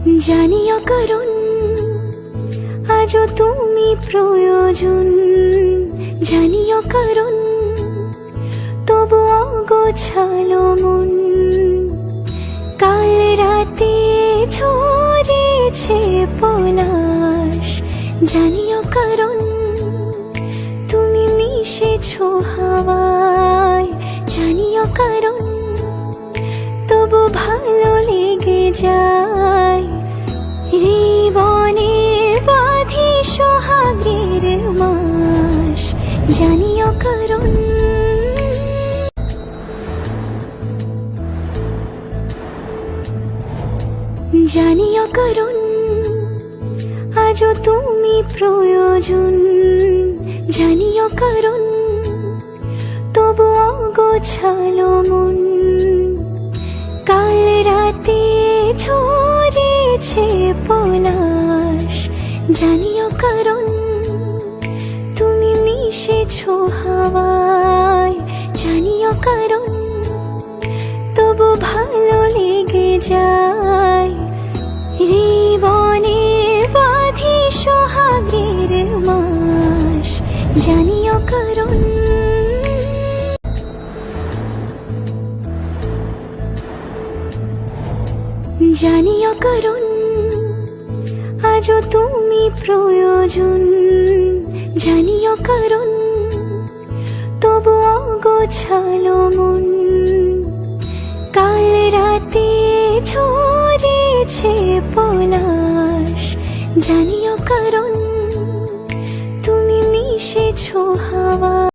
জানিও কারণ আজও তুমি প্রয়োজন, জানিও কারণ তবু অগোছালো মন। কাল রাতে ঝরেছে পলাশ, জানিও কারণ তুমি মিশেছো হাওয়ায়, জানিও কারণ তবু ভালো লেগে যায়। জীবনে বাঁধি সোহাগের মাস, জানিও কারণ জানিও কারণ আজও তুমি প্রয়োজন, জানিও কারণ তবু অগোছালো মন। কাল রাতে ঝরেছে পলাশ, জানিও কারণ তুমি মিশেছো হাওয়ায়, জানিও কারণ তবু ভালো লেগে যায়। জীবনে বাঁধি সোহাগের মাস, জানিও কারণ জানিও কারণ আজও তুমি প্রয়োজন, জানিও কারণ তবু অগোছালো মন। কাল রাতে ঝরেছে পলাশ, জানিও কারণ তুমি মিশেছো হাওয়া।